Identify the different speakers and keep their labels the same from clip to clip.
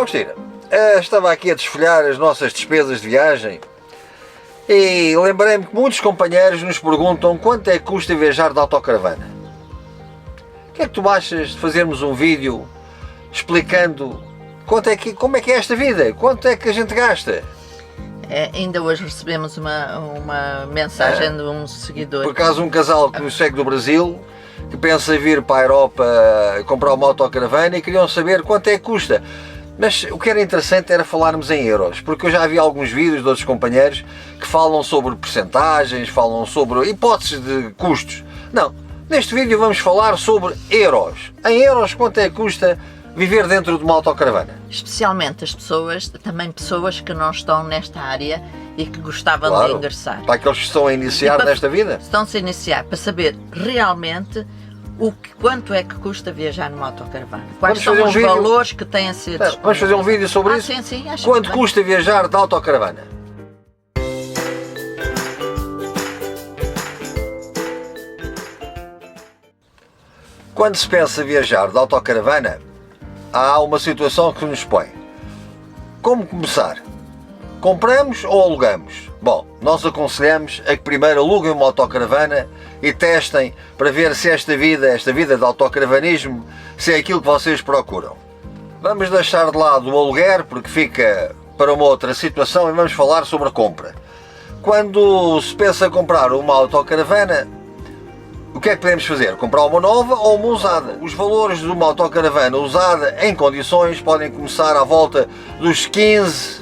Speaker 1: Cristina, estava aqui a desfolhar as nossas despesas de viagem e lembrei-me que muitos companheiros nos perguntam quanto é que custa viajar de autocaravana. O que é que tu achas de fazermos um vídeo explicando como é que é esta vida? Quanto é que a gente gasta?
Speaker 2: Ainda hoje recebemos uma mensagem de um seguidor.
Speaker 1: Por acaso um casal que nos segue do Brasil, que pensa vir para a Europa comprar uma autocaravana e queriam saber quanto é que custa. Mas o que era interessante era falarmos em euros, porque eu já vi alguns vídeos de outros companheiros que falam sobre percentagens, falam sobre hipóteses de custos. Não, neste vídeo vamos falar sobre euros. Em euros, quanto é que custa viver dentro de uma autocaravana?
Speaker 2: Especialmente as pessoas, também pessoas que não estão nesta área e que gostavam de ingressar.
Speaker 1: Para aqueles que estão a iniciar nesta vida?
Speaker 2: Estão-se a iniciar para saber realmente quanto é que custa viajar numa autocaravana. Quais são os valores que têm a ser...
Speaker 1: Vamos fazer um vídeo sobre isso?
Speaker 2: Sim, acho
Speaker 1: quanto custa viajar de autocaravana? Quando se pensa viajar de autocaravana, há uma situação que nos põe. Como começar? Compramos ou alugamos? Bom, nós aconselhamos a que primeiro aluguem uma autocaravana e testem para ver se esta vida de autocaravanismo, se é aquilo que vocês procuram. Vamos deixar de lado o aluguer porque fica para uma outra situação e vamos falar sobre a compra. Quando se pensa comprar uma autocaravana, o que é que podemos fazer? Comprar uma nova ou uma usada? Os valores de uma autocaravana usada em condições podem começar à volta dos 15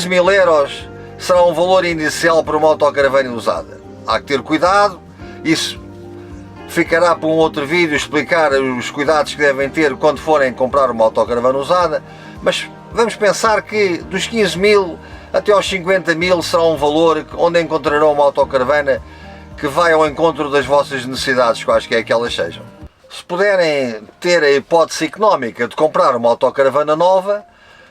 Speaker 1: mil euros, será um valor inicial para uma autocaravana usada. Há que ter cuidado, isso ficará para um outro vídeo explicar os cuidados que devem ter quando forem comprar uma autocaravana usada, mas vamos pensar que dos 15 mil até aos 50 mil será um valor onde encontrarão uma autocaravana que vai ao encontro das vossas necessidades, quaisquer que elas sejam. Se puderem ter a hipótese económica de comprar uma autocaravana nova,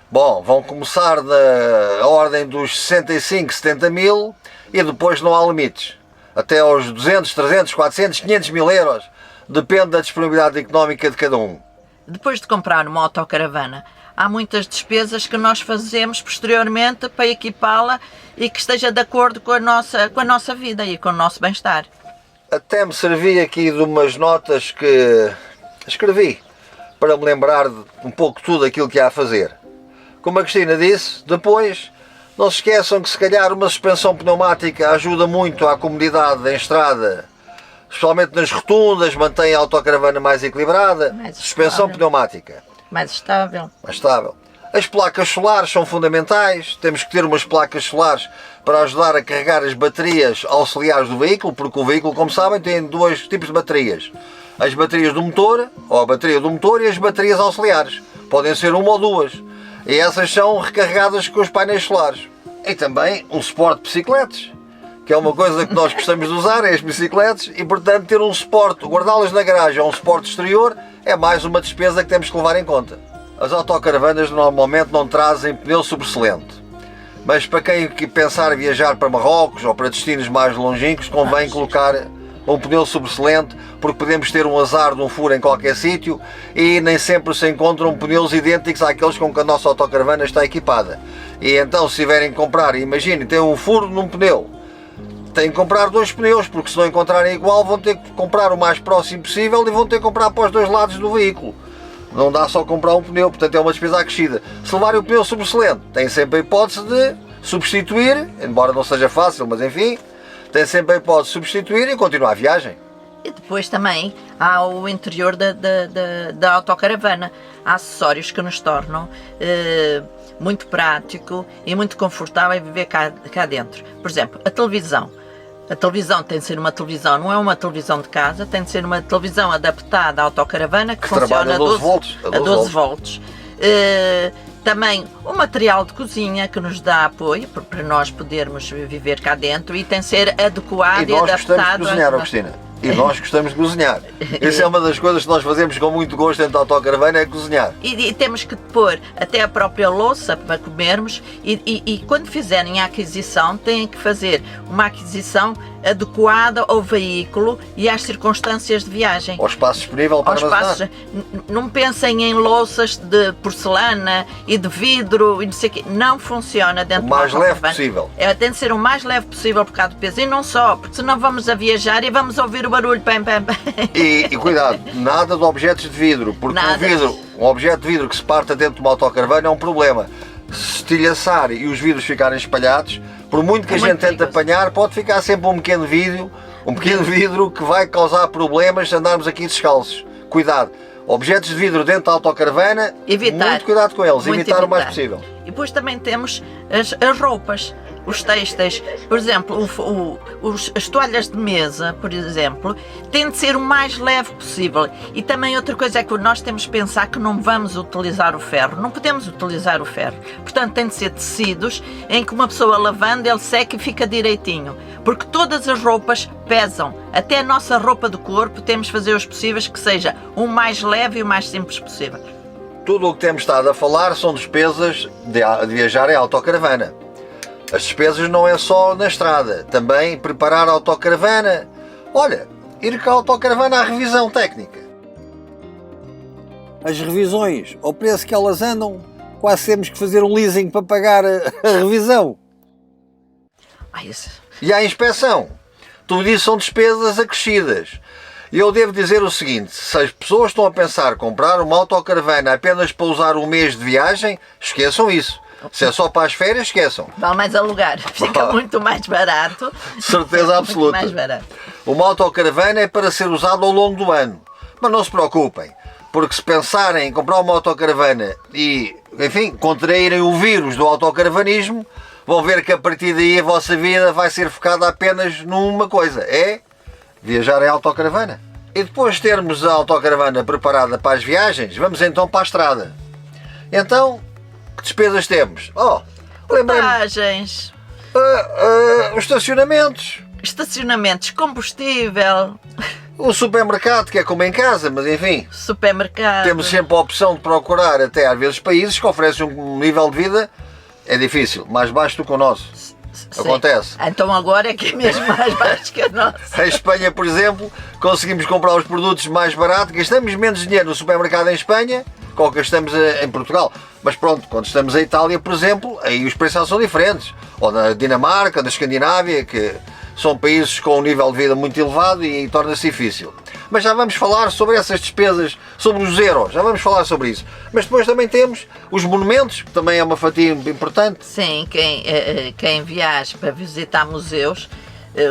Speaker 1: bom, vão começar da ordem dos 65, 70 mil e depois não há limites. Até aos 200, 300, 400, 500 mil euros. Depende da disponibilidade económica de cada um.
Speaker 2: Depois de comprar uma autocaravana, há muitas despesas que nós fazemos posteriormente para equipá-la e que esteja de acordo com a nossa vida e com o nosso bem-estar.
Speaker 1: Até me servi aqui de umas notas que escrevi para me lembrar de um pouco tudo aquilo que há a fazer. Como a Cristina disse, depois não se esqueçam que se calhar uma suspensão pneumática ajuda muito à comodidade em estrada, especialmente nas rotundas, mantém a autocaravana mais equilibrada. Suspensão pneumática.
Speaker 2: Mais estável.
Speaker 1: Mais estável. As placas solares são fundamentais, temos que ter umas placas solares para ajudar a carregar as baterias auxiliares do veículo, porque o veículo, como sabem, tem dois tipos de baterias. As baterias do motor, ou a bateria do motor, e as baterias auxiliares. Podem ser uma ou duas. E essas são recarregadas com os painéis solares. E também um suporte de bicicletas, que é uma coisa que nós gostamos de usar, é as bicicletas, e portanto ter um suporte, guardá-las na garagem ou um suporte exterior, é mais uma despesa que temos que levar em conta. As autocaravanas normalmente não trazem pneu sobressalente, mas para quem pensar viajar para Marrocos ou para destinos mais longínquos, convém colocar um pneu sobressalente, porque podemos ter um azar de um furo em qualquer sítio e nem sempre se encontram pneus idênticos àqueles com que a nossa autocaravana está equipada. E então, se tiverem que comprar, imaginem, tem um furo num pneu, têm que comprar dois pneus, porque se não encontrarem igual vão ter que comprar o mais próximo possível e vão ter que comprar para os dois lados do veículo. Não dá só comprar um pneu, portanto é uma despesa acrescida. Se levarem o pneu sobressalente, têm sempre a hipótese de substituir, embora não seja fácil, mas enfim, têm sempre a hipótese de substituir e continuar a viagem.
Speaker 2: E depois também há o interior da autocaravana. Há acessórios que nos tornam muito prático e muito confortável viver cá dentro. Por exemplo, a televisão. A televisão tem de ser uma televisão, não é uma televisão de casa, tem de ser uma televisão adaptada à autocaravana que funciona a 12 volts. Também o material de cozinha que nos dá apoio para nós podermos viver cá dentro e tem de ser adequado e adaptado.
Speaker 1: Nós gostamos de cozinhar, Cristina. E nós gostamos de cozinhar. Essa é uma das coisas que nós fazemos com muito gosto dentro da autocaravana, é cozinhar.
Speaker 2: E temos que pôr até a própria louça para comermos e quando fizerem a aquisição têm que fazer uma aquisição adequada ao veículo e às circunstâncias de viagem.
Speaker 1: Ao espaço disponível para armazenar.
Speaker 2: Não pensem em louças de porcelana e de vidro e não sei o quê. Não funciona dentro
Speaker 1: O mais
Speaker 2: de uma
Speaker 1: leve
Speaker 2: autocaravana.
Speaker 1: possível.
Speaker 2: Tem de ser o mais leve possível por causa do peso. E não só, porque senão vamos a viajar e vamos ouvir o barulho. Pam, pam, pam.
Speaker 1: E cuidado, nada de objetos de vidro, porque
Speaker 2: Nada.
Speaker 1: um objeto de vidro que se parta dentro de uma autocaravana é um problema. Se estilhaçar e os vidros ficarem espalhados, por muito que a
Speaker 2: É
Speaker 1: gente
Speaker 2: muito
Speaker 1: tente
Speaker 2: perigoso.
Speaker 1: apanhar, pode ficar sempre um pequeno vidro que vai causar problemas se andarmos aqui descalços. Cuidado, objetos de vidro dentro da autocaravana,
Speaker 2: Evitar.
Speaker 1: muito cuidado com eles,
Speaker 2: Muito
Speaker 1: evitar o mais
Speaker 2: evitar.
Speaker 1: possível.
Speaker 2: E depois também temos as roupas, os têxteis. Por exemplo, as toalhas de mesa, por exemplo, têm de ser o mais leve possível. E também outra coisa é que nós temos de pensar que não vamos utilizar o ferro. Não podemos utilizar o ferro. Portanto, tem de ser tecidos em que uma pessoa lavando, ele seca e fica direitinho. Porque todas as roupas pesam. Até a nossa roupa do corpo temos de fazer os possíveis que seja o mais leve e o mais simples possível.
Speaker 1: Tudo o que temos estado a falar são despesas de viajar em autocaravana. As despesas não é só na estrada, também preparar a autocaravana. Olha, ir com a autocaravana à revisão técnica. As revisões, ao preço que elas andam, quase temos que fazer um leasing para pagar a revisão. E à inspeção. Tudo isso são despesas acrescidas. E eu devo dizer o seguinte, se as pessoas estão a pensar comprar uma autocaravana apenas para usar um mês de viagem, esqueçam isso. Se é só para as férias, esqueçam.
Speaker 2: Vale mais alugar, fica muito mais barato.
Speaker 1: Certeza absoluta.
Speaker 2: Muito mais barato.
Speaker 1: Uma autocaravana é para ser usada ao longo do ano. Mas não se preocupem, porque se pensarem em comprar uma autocaravana e, enfim, contraírem o vírus do autocaravanismo, vão ver que a partir daí a vossa vida vai ser focada apenas numa coisa, é viajar em autocaravana. E depois de termos a autocaravana preparada para as viagens, vamos então para a estrada. Então, que despesas temos? Lembrem-me,
Speaker 2: Passagens,
Speaker 1: os estacionamentos,
Speaker 2: estacionamentos, combustível,
Speaker 1: o supermercado, que é como em casa, mas enfim,
Speaker 2: supermercado.
Speaker 1: temos sempre a opção de procurar até às vezes países que oferecem um nível de vida, é difícil, mais baixo do que o nosso.
Speaker 2: Sim.
Speaker 1: Acontece.
Speaker 2: Então agora é que é mesmo mais baixo que a nossa.
Speaker 1: Em Espanha, por exemplo, conseguimos comprar os produtos mais baratos, gastamos menos dinheiro no supermercado em Espanha que o que gastamos em Portugal. Mas pronto, quando estamos em Itália, por exemplo, aí os preços são diferentes. Ou na Dinamarca, na Escandinávia, que são países com um nível de vida muito elevado e torna-se difícil. Mas já vamos falar sobre essas despesas, sobre os euros, já vamos falar sobre isso. Mas depois também temos os monumentos, que também é uma fatia importante.
Speaker 2: Sim, quem viaja para visitar museus,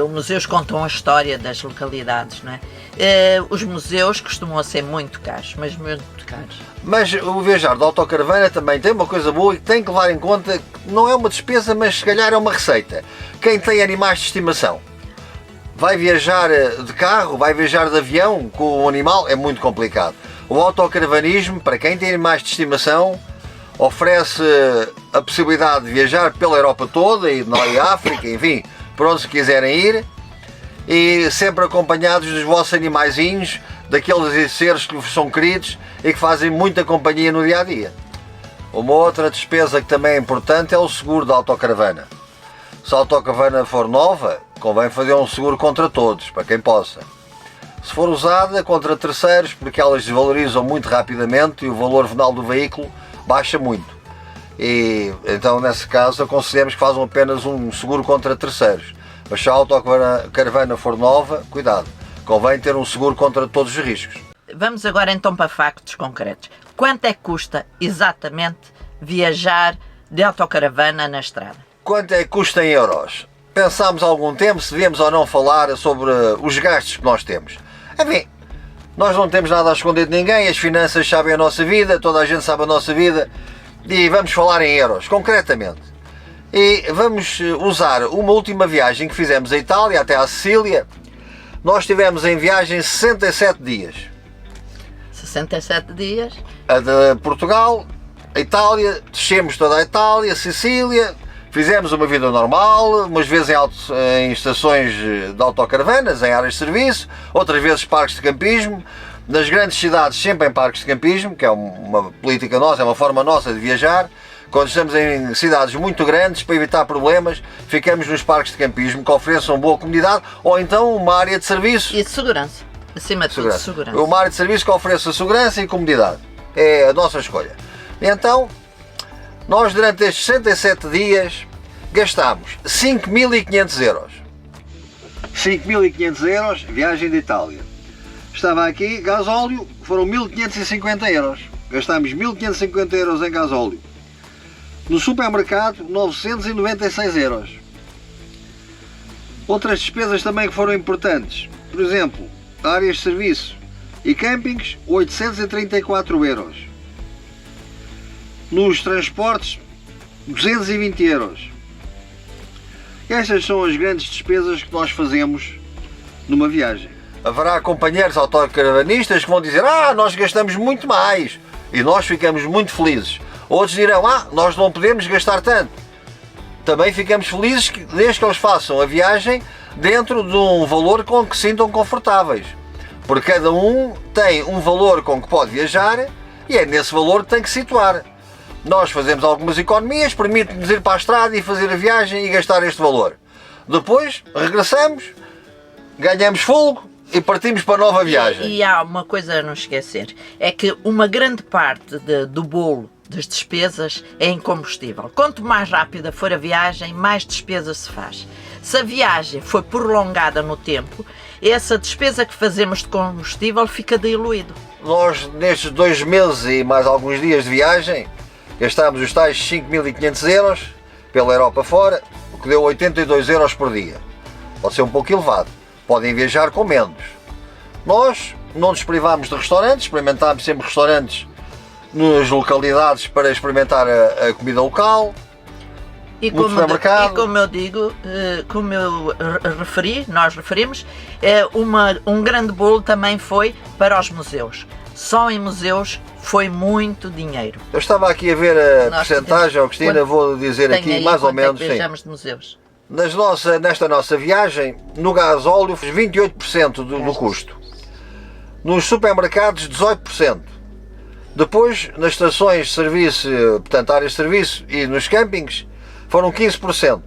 Speaker 2: os museus contam a história das localidades, não é? Os museus costumam ser muito caros, mas muito caros.
Speaker 1: Mas o viajar de autocaravana também tem uma coisa boa e tem que levar em conta que não é uma despesa, mas se calhar é uma receita. Quem tem animais de estimação, vai viajar de carro, vai viajar de avião com o animal, é muito complicado. O autocaravanismo, para quem tem animais de estimação, oferece a possibilidade de viajar pela Europa toda e na África, enfim, por onde se quiserem ir, e sempre acompanhados dos vossos animaizinhos, daqueles seres que vos são queridos e que fazem muita companhia no dia a dia. Uma outra despesa que também é importante é o seguro da autocaravana. Se a autocaravana for nova, convém fazer um seguro contra todos, para quem possa. Se for usada, contra terceiros, porque elas desvalorizam muito rapidamente e o valor final do veículo baixa muito. E então, nesse caso, aconselhamos que façam apenas um seguro contra terceiros. Mas se a autocaravana for nova, cuidado, convém ter um seguro contra todos os riscos.
Speaker 2: Vamos agora então para factos concretos. Quanto é que custa exatamente viajar de autocaravana na estrada?
Speaker 1: Quanto é que custa em euros? Pensámos há algum tempo se devíamos ou não falar sobre os gastos que nós temos. Enfim, nós não temos nada a esconder de ninguém, as finanças sabem a nossa vida, toda a gente sabe a nossa vida, e vamos falar em euros, concretamente. E vamos usar uma última viagem que fizemos à Itália, até à Sicília. Nós estivemos em viagem 67 dias.
Speaker 2: 67 dias.
Speaker 1: A de Portugal, a Itália, descemos toda a Itália, Sicília, Fizemos uma vida normal, umas vezes em estações de autocaravanas, em áreas de serviço, outras vezes parques de campismo, nas grandes cidades sempre em parques de campismo, que é uma política nossa, é uma forma nossa de viajar. Quando estamos em cidades muito grandes, para evitar problemas, ficamos nos parques de campismo que ofereçam boa comunidade, ou então uma área de serviço.
Speaker 2: E de segurança, acima de tudo, segurança.
Speaker 1: Uma área de serviço que ofereça segurança e comodidade. É a nossa escolha. Então, nós durante estes 67 dias gastámos 5.500 euros. 5.500 euros, viagem de Itália. Estava aqui, gasóleo, foram 1.550 euros. Gastámos 1.550 euros em gasóleo. No supermercado, 996 euros. Outras despesas também que foram importantes. Por exemplo, áreas de serviço e campings, 834 euros. Nos transportes, 220 euros. Estas são as grandes despesas que nós fazemos numa viagem. Haverá companheiros autocaravanistas que vão dizer: nós gastamos muito mais, e nós ficamos muito felizes. Outros dirão: nós não podemos gastar tanto. Também ficamos felizes desde que eles façam a viagem dentro de um valor com que se sintam confortáveis. Porque cada um tem um valor com que pode viajar e é nesse valor que tem que situar. Nós fazemos algumas economias, permite-nos ir para a estrada e fazer a viagem e gastar este valor. Depois regressamos, ganhamos fôlego e partimos para a nova viagem.
Speaker 2: E há uma coisa a não esquecer, é que uma grande parte do bolo das despesas é em combustível. Quanto mais rápida for a viagem, mais despesa se faz. Se a viagem for prolongada no tempo, essa despesa que fazemos de combustível fica diluído.
Speaker 1: Nós, nestes 2 meses e mais alguns dias de viagem, gastámos os tais 5.500 euros pela Europa fora, o que deu 82 euros por dia. Pode ser um pouco elevado, podem viajar com menos. Nós não nos privámos de restaurantes, experimentámos sempre restaurantes nas localidades para experimentar a comida local.
Speaker 2: E como eu digo, como eu nós referimos, um grande bolo também foi para os museus. Só em museus foi muito dinheiro.
Speaker 1: Eu estava aqui a ver a percentagem, Cristina, vou dizer aqui mais ou menos.
Speaker 2: Sim. De museus.
Speaker 1: Nesta nossa viagem, no gasóleo, 28% do custo. Nos supermercados, 18%. Depois, nas estações de serviço, portanto, áreas de serviço e nos campings, foram 15%.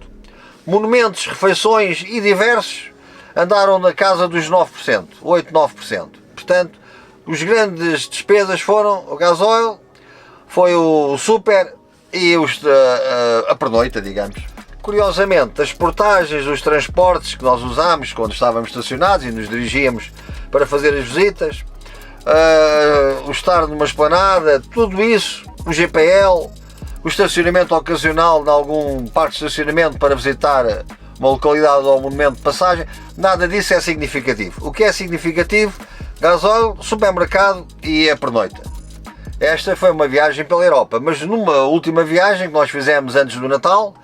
Speaker 1: Monumentos, refeições e diversos andaram na casa dos 9%, 8-9%. Portanto, os grandes despesas foram o gasóleo, foi o super e a pernoita, digamos. Curiosamente, as portagens dos transportes que nós usámos quando estávamos estacionados e nos dirigíamos para fazer as visitas, o estar numa esplanada, tudo isso, o GPL, o estacionamento ocasional de algum parque de estacionamento para visitar uma localidade ou um monumento de passagem, nada disso é significativo. O que é significativo? Gasóleo, supermercado e a pernoita. Esta foi uma viagem pela Europa, mas numa última viagem que nós fizemos antes do Natal,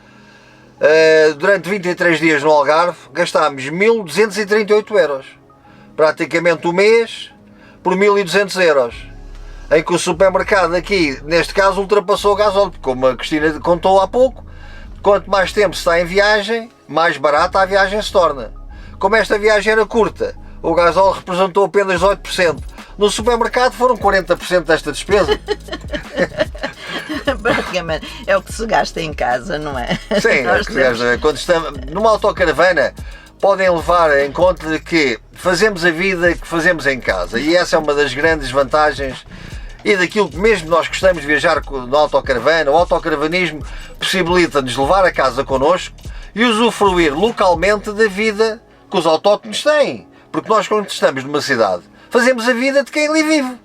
Speaker 1: durante 23 dias no Algarve, gastámos 1.238 euros. Praticamente um mês por 1.200 euros. Em que o supermercado aqui, neste caso, ultrapassou o gasóleo, porque como a Cristina contou há pouco, quanto mais tempo se está em viagem, mais barata a viagem se torna. Como esta viagem era curta, o gasóleo representou apenas 8%. No supermercado foram 40% desta despesa.
Speaker 2: Praticamente é o que se gasta em casa, não é?
Speaker 1: Sim, é o que se gasta. Quando estamos numa autocaravana, podem levar em conta de que fazemos a vida que fazemos em casa, e essa é uma das grandes vantagens e daquilo que mesmo nós gostamos de viajar na autocaravana. O autocaravanismo possibilita-nos levar a casa connosco e usufruir localmente da vida que os autóctonos têm, porque nós, quando estamos numa cidade, fazemos a vida de quem ali vive.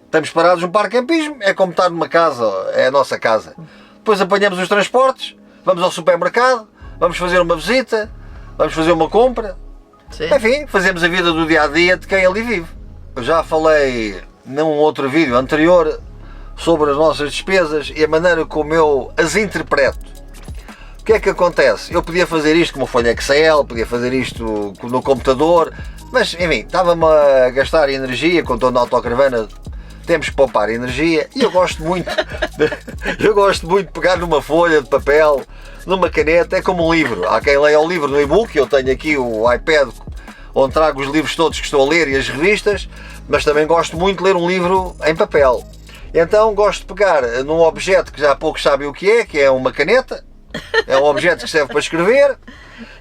Speaker 1: Estamos parados num parque de campismo, é como estar numa casa, é a nossa casa. Depois apanhamos os transportes, vamos ao supermercado, vamos fazer uma visita, vamos fazer uma compra.
Speaker 2: Sim.
Speaker 1: Enfim, fazemos a vida do dia a dia de quem ali vive. Eu já falei num outro vídeo anterior sobre as nossas despesas e a maneira como eu as interpreto. O que é que acontece? Eu podia fazer isto com uma folha Excel, podia fazer isto no computador, mas enfim, estava-me a gastar energia. Quando estou na autocaravana, temos que poupar energia, e eu gosto muito Eu gosto muito de pegar numa folha de papel, numa caneta, é como um livro. Há quem leia o livro no e-book, eu tenho aqui o iPad onde trago os livros todos que estou a ler e as revistas, mas também gosto muito de ler um livro em papel. Então gosto de pegar num objeto que já poucos sabem o que é uma caneta, é um objeto que serve para escrever,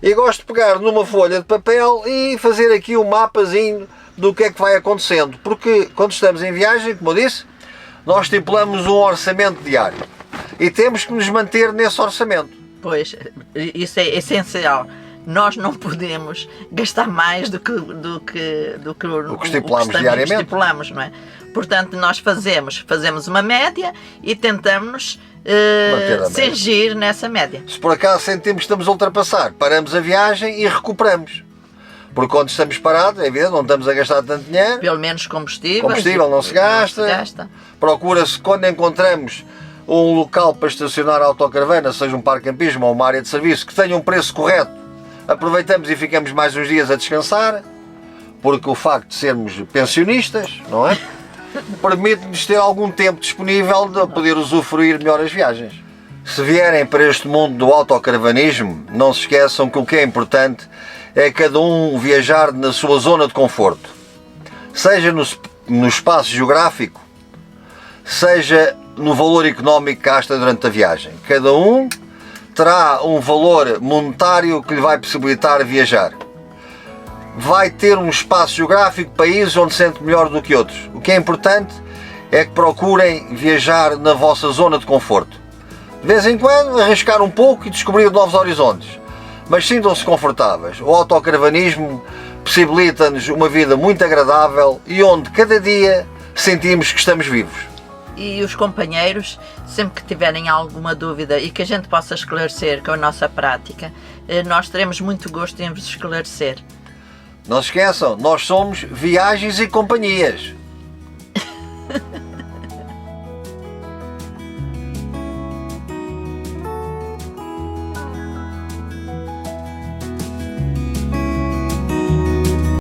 Speaker 1: e gosto de pegar numa folha de papel e fazer aqui um mapazinho do que é que vai acontecendo, porque quando estamos em viagem, como eu disse, nós estipulamos um orçamento diário e temos que nos manter nesse orçamento.
Speaker 2: Pois, isso é essencial. Nós não podemos gastar mais do que
Speaker 1: O que estipulamos diariamente.
Speaker 2: Estipulamos, não é? Portanto, nós fazemos uma média e tentamos cingir nessa média.
Speaker 1: Se por acaso sentimos que estamos a ultrapassar, paramos a viagem e recuperamos. Porque quando estamos parados, é evidente, não estamos a gastar tanto dinheiro.
Speaker 2: Pelo menos combustível.
Speaker 1: Combustível não se gasta. Procura-se, quando encontramos um local para estacionar a autocaravana, seja um parque campismo ou uma área de serviço, que tenha um preço correto, aproveitamos e ficamos mais uns dias a descansar, porque o facto de sermos pensionistas, não é? Permite-nos ter algum tempo disponível de poder usufruir melhor as viagens. Se vierem para este mundo do autocaravanismo, não se esqueçam que o que é importante é cada um viajar na sua zona de conforto, seja no espaço geográfico, seja no valor económico que gasta durante a viagem. Cada um terá um valor monetário que lhe vai possibilitar viajar. Vai ter um espaço geográfico, países onde se sente melhor do que outros. O que é importante é que procurem viajar na vossa zona de conforto. De vez em quando arriscar um pouco e descobrir novos horizontes, mas sintam-se confortáveis. O autocaravanismo possibilita-nos uma vida muito agradável e onde cada dia sentimos que estamos vivos.
Speaker 2: E os companheiros, sempre que tiverem alguma dúvida e que a gente possa esclarecer com a nossa prática, nós teremos muito gosto em vos esclarecer.
Speaker 1: Não se esqueçam, nós somos Viagens e Companhias.